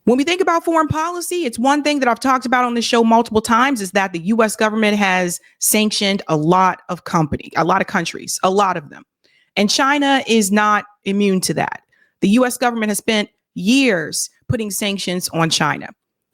When we think about foreign policy, it's one thing that I've talked about on the show multiple times is that the U.S. government has sanctioned a lot of countries, a lot of them. And China is not immune to that. The U.S. government has spent years putting sanctions on China.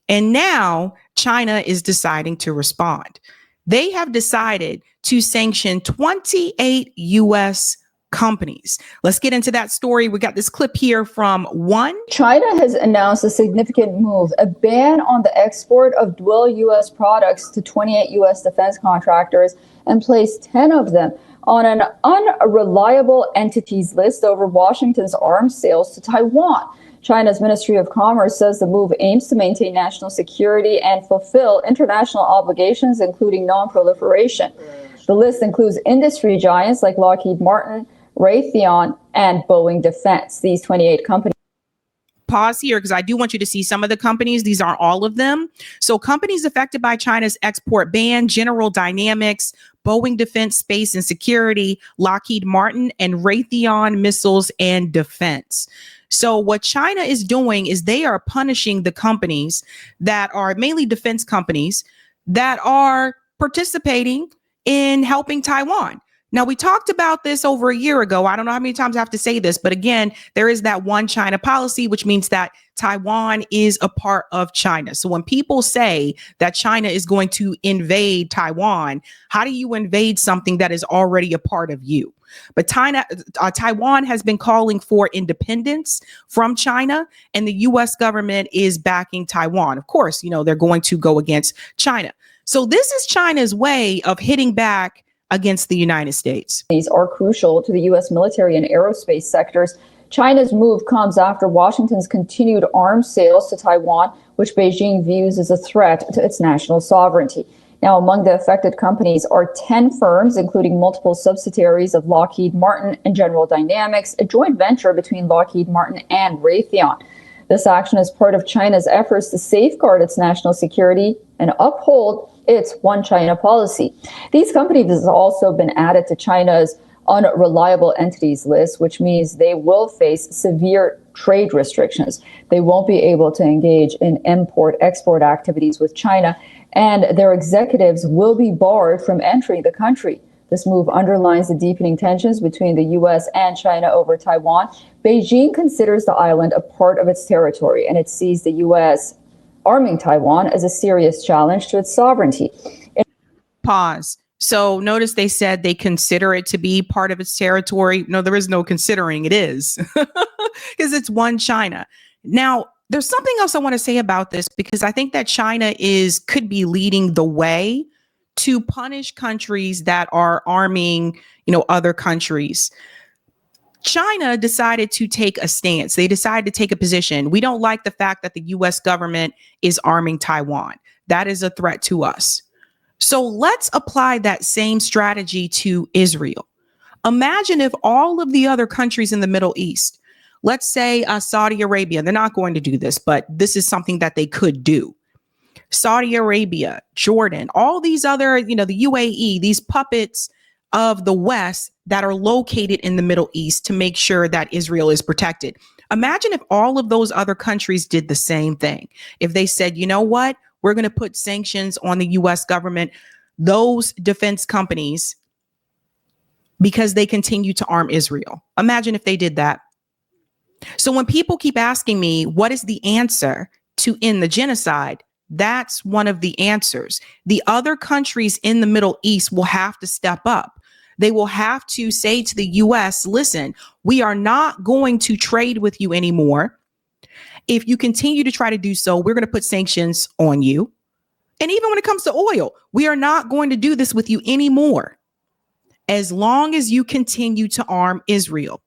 And now China is deciding to respond. They have decided to sanction 28 U.S. companies. Let's get into that story. We got this clip here from One. China has announced a significant move, a ban on the export of dual U.S. products to 28 U.S. defense contractors and placed 10 of them on an unreliable entities list over Washington's arms sales to Taiwan. China's Ministry of Commerce says the move aims to maintain national security and fulfill international obligations, including non-proliferation. The list includes industry giants like Lockheed Martin, Raytheon, and Boeing Defense. These 28 companies. Pause here because I do want you to see some of the companies. These aren't all of them. So companies affected by China's export ban: General Dynamics, Boeing Defense, Space and Security, Lockheed Martin, and Raytheon Missiles and Defense. So what China is doing is they are punishing the companies that are mainly defense companies that are participating in helping Taiwan. Now, we talked about this over a year ago. I don't know how many times I have to say this, but again, there is that one China policy, which means that Taiwan is a part of China. So when people say that China is going to invade Taiwan, how do you invade something that is already a part of you? But Taiwan has been calling for independence from China, and the U.S. government is backing Taiwan. Of course, they're going to go against China. So this is China's way of hitting back against the United States. These are crucial to the U.S. military and aerospace sectors. China's move comes after Washington's continued arms sales to Taiwan, which Beijing views as a threat to its national sovereignty. Now, among the affected companies are 10 firms, including multiple subsidiaries of Lockheed Martin and General Dynamics, a joint venture between Lockheed Martin and Raytheon. This action is part of China's efforts to safeguard its national security and uphold its one China policy. These companies have also been added to China's unreliable entities list, which means they will face severe trade restrictions. They won't be able to engage in import-export activities with China, and their executives will be barred from entering the country. This move underlines the deepening tensions between the U.S. and China over Taiwan. Beijing considers the island a part of its territory, and it sees the U.S. arming Taiwan as a serious challenge to its sovereignty. Pause. So notice they said they consider it to be part of its territory. No, there is no considering. It is because it's one China. Now, there's something else I want to say about this, because I think that China could be leading the way to punish countries that are arming, other countries. China decided to take a stance. They decided to take a position. We don't like the fact that the U.S. government is arming Taiwan. That is a threat to us. So let's apply that same strategy to Israel. Imagine if all of the other countries in the Middle East, let's say Saudi Arabia, they're not going to do this, but this is something that they could do. Saudi Arabia, Jordan, all these other, the UAE, these puppets of the West that are located in the Middle East to make sure that Israel is protected. Imagine if all of those other countries did the same thing. If they said, you know what, we're going to put sanctions on the U.S. government, those defense companies, because they continue to arm Israel. Imagine if they did that. So when people keep asking me, what is the answer to end the genocide? That's one of the answers. The other countries in the Middle East will have to step up. They will have to say to the U.S., listen, we are not going to trade with you anymore. If you continue to try to do so, we're going to put sanctions on you. And even when it comes to oil, we are not going to do this with you anymore as long as you continue to arm Israel.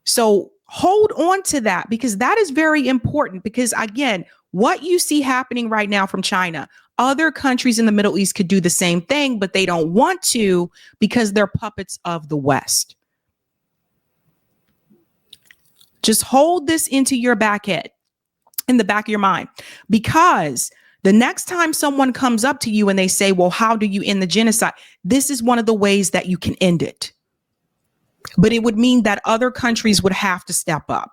So hold on to that, because that is very important, because again, what you see happening right now from China, other countries in the Middle East could do the same thing, but they don't want to because they're puppets of the West. Just hold this into your in the back of your mind, because the next time someone comes up to you and they say, well, how do you end the genocide? This is one of the ways that you can end it. But it would mean that other countries would have to step up.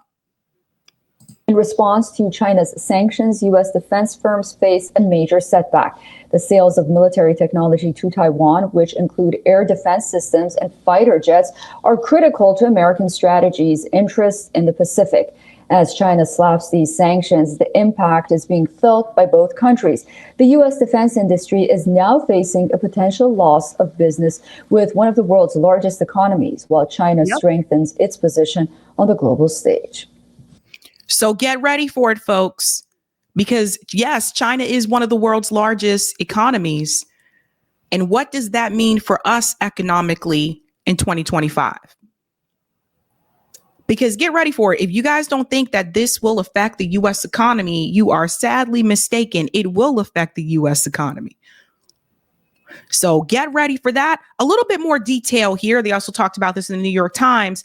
In response to China's sanctions, U.S. defense firms face a major setback. The sales of military technology to Taiwan, which include air defense systems and fighter jets, are critical to American strategies' interests in the Pacific. As China slaps these sanctions, the impact is being felt by both countries. The U.S. defense industry is now facing a potential loss of business with one of the world's largest economies, while China strengthens its position on the global stage. So get ready for it, folks, because yes, China is one of the world's largest economies. And what does that mean for us economically in 2025? Because get ready for it. If you guys don't think that this will affect the U.S. economy, you are sadly mistaken. It will affect the U.S. economy. So get ready for that. A little bit more detail here. They also talked about this in the New York Times.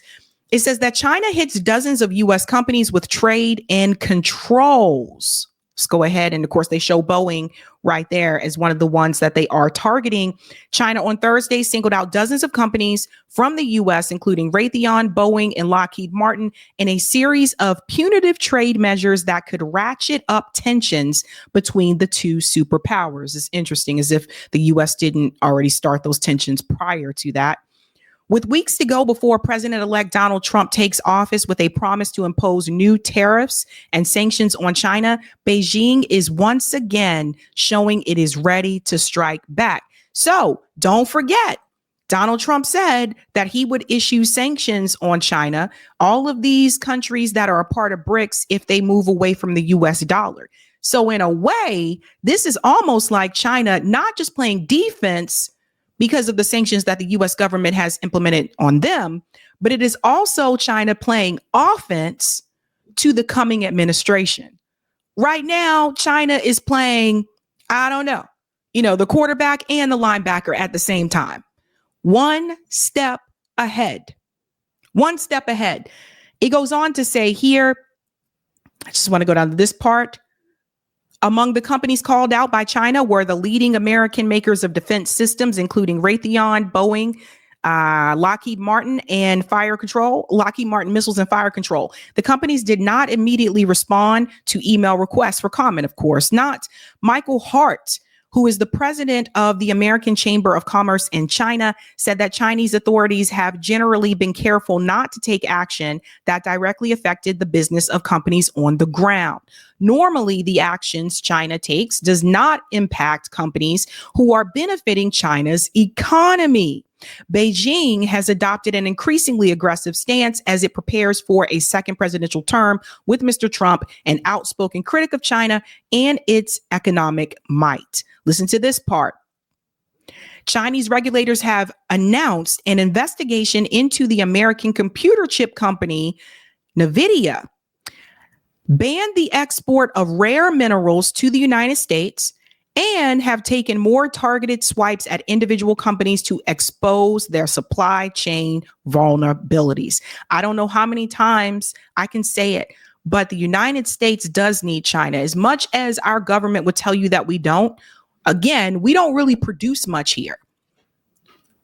It says that China hits dozens of U.S. companies with trade and controls. Let's go ahead. And of course, they show Boeing right there as one of the ones that they are targeting. China on Thursday singled out dozens of companies from the U.S., including Raytheon, Boeing, and Lockheed Martin, in a series of punitive trade measures that could ratchet up tensions between the two superpowers. It's interesting, as if the U.S. didn't already start those tensions prior to that. With weeks to go before President-elect Donald Trump takes office with a promise to impose new tariffs and sanctions on China, Beijing is once again showing it is ready to strike back. So don't forget, Donald Trump said that he would issue sanctions on China, all of these countries that are a part of BRICS, if they move away from the US dollar. So in a way, this is almost like China not just playing defense because of the sanctions that the U.S. government has implemented on them, but it is also China playing offense to the coming administration. Right now, China is playing, I don't know, the quarterback and the linebacker at the same time. One step ahead. One step ahead. It goes on to say here, I just want to go down to this part. Among the companies called out by China were the leading American makers of defense systems, including Raytheon, Boeing, Lockheed Martin, and Lockheed Martin Missiles and Fire Control. The companies did not immediately respond to email requests for comment, of course not. Michael Hart, who is the president of the American Chamber of Commerce in China, said that Chinese authorities have generally been careful not to take action that directly affected the business of companies on the ground. Normally, the actions China takes does not impact companies who are benefiting China's economy. Beijing has adopted an increasingly aggressive stance as it prepares for a second presidential term with Mr. Trump, an outspoken critic of China and its economic might. Listen to this part. Chinese regulators have announced an investigation into the American computer chip company NVIDIA, banned the export of rare minerals to the United States, and have taken more targeted swipes at individual companies to expose their supply chain vulnerabilities. I don't know how many times I can say it, but the United States does need China. As much as our government would tell you that we don't, again, we don't really produce much here.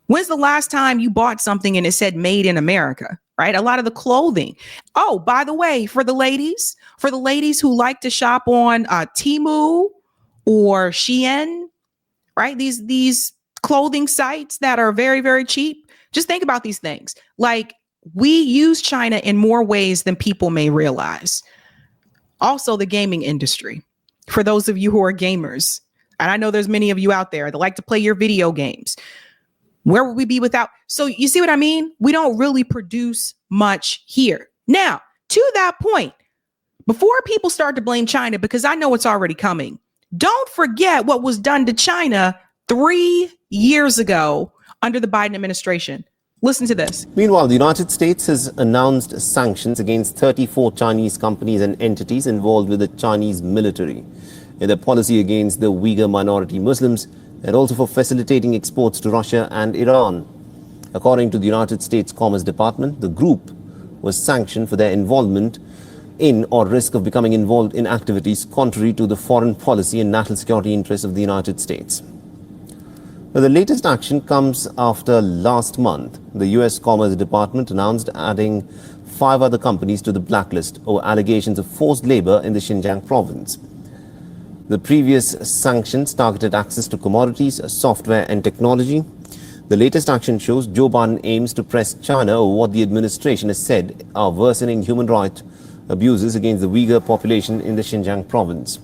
When's the last time you bought something and it said made in America, right? A lot of the clothing. Oh, by the way, for the ladies who like to shop on Temu or Shein, right? These clothing sites that are very, very cheap. Just think about these things. Like, we use China in more ways than people may realize. Also, the gaming industry. For those of you who are gamers, and I know there's many of you out there that like to play your video games. Where would we be without? So you see what I mean? We don't really produce much here. Now, to that point, before people start to blame China, because I know it's already coming, don't forget what was done to China 3 years ago under the Biden administration. Listen to this. Meanwhile, the United States has announced sanctions against 34 Chinese companies and entities involved with the Chinese military in their policy against the Uyghur minority Muslims and also for facilitating exports to Russia and Iran. According to the United States Commerce Department, the group was sanctioned for their involvement in or risk of becoming involved in activities contrary to the foreign policy and national security interests of the United States. Now, the latest action comes after last month. The U.S. Commerce Department announced adding 5 other companies to the blacklist over allegations of forced labor in the Xinjiang province. The previous sanctions targeted access to commodities, software and technology. The latest action shows Joe Biden aims to press China over what the administration has said are worsening human rights abuses against the Uyghur population in the Xinjiang province.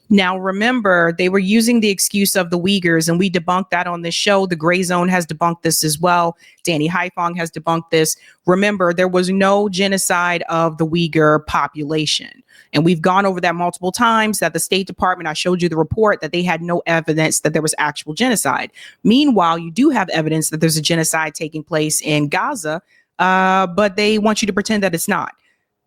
Now, remember, they were using the excuse of the Uyghurs, and we debunked that on this show. The Gray Zone has debunked this as well. Danny Haifong has debunked this. Remember, there was no genocide of the Uyghur population. And we've gone over that multiple times, that the State Department, I showed you the report, that they had no evidence that there was actual genocide. Meanwhile, you do have evidence that there's a genocide taking place in Gaza, but they want you to pretend that it's not.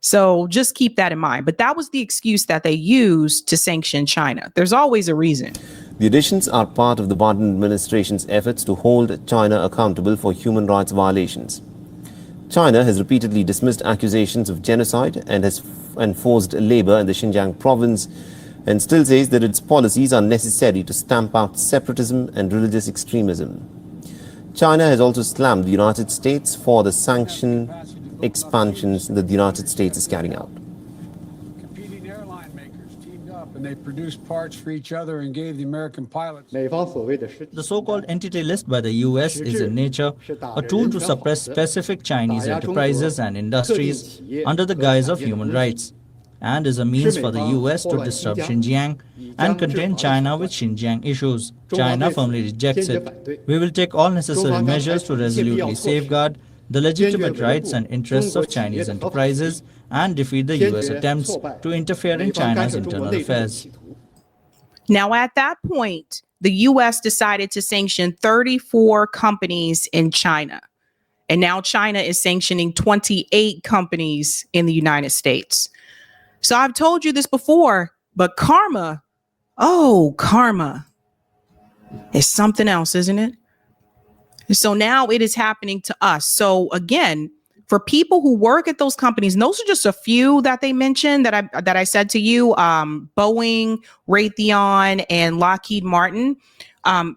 So just keep that in mind. But that was the excuse that they used to sanction China. There's always a reason. The additions are part of the Biden administration's efforts to hold China accountable for human rights violations. China has repeatedly dismissed accusations of genocide and has enforced labor in the Xinjiang province, and still says that its policies are necessary to stamp out separatism and religious extremism. China has also slammed the United States for the sanction expansions that the United States is carrying out. Competing airline makers teamed up and they produced parts for each other and gave the American pilots. The so-called entity list by the US is in nature a tool to suppress specific Chinese enterprises and industries under the guise of human rights, and is a means for the US to disrupt Xinjiang and contain China with Xinjiang issues. China firmly rejects it. We will take all necessary measures to resolutely safeguard the legitimate rights and interests of Chinese enterprises and defeat the US attempts to interfere in China's internal affairs. Now, at that point, the US decided to sanction 34 companies in China. And now China is sanctioning 28 companies in the United States. So I've told you this before, but karma, karma is something else, isn't it? So now it is happening to us. So again, for people who work at those companies, and those are just a few that they mentioned that I said to you, Boeing, Raytheon, and Lockheed Martin.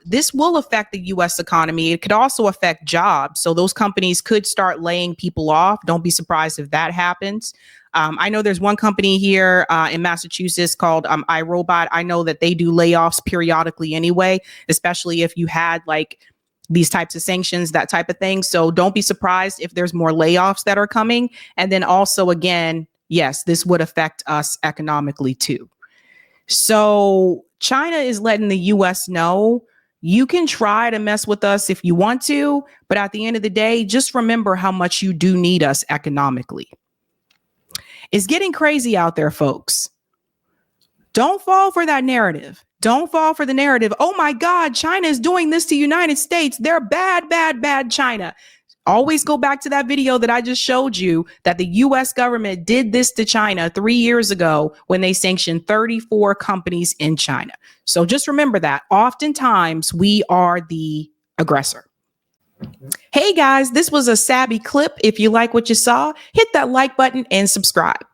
This will affect the U.S. economy. It could also affect jobs. So those companies could start laying people off. Don't be surprised if that happens. I know there's one company here in Massachusetts called iRobot. I know that they do layoffs periodically anyway, especially if you had like these types of sanctions, that type of thing. So don't be surprised if there's more layoffs that are coming. And then also, again, yes, this would affect us economically too. So China is letting the US know you can try to mess with us if you want to, but at the end of the day, just remember how much you do need us economically. It's getting crazy out there, folks. Don't fall for that narrative. Don't fall for the narrative. Oh my God, China is doing this to the United States. They're bad, bad, bad China. Always go back to that video that I just showed you that the US government did this to China 3 years ago when they sanctioned 34 companies in China. So just remember that oftentimes we are the aggressor. Hey guys, this was a Sabby clip. If you like what you saw, hit that like button and subscribe.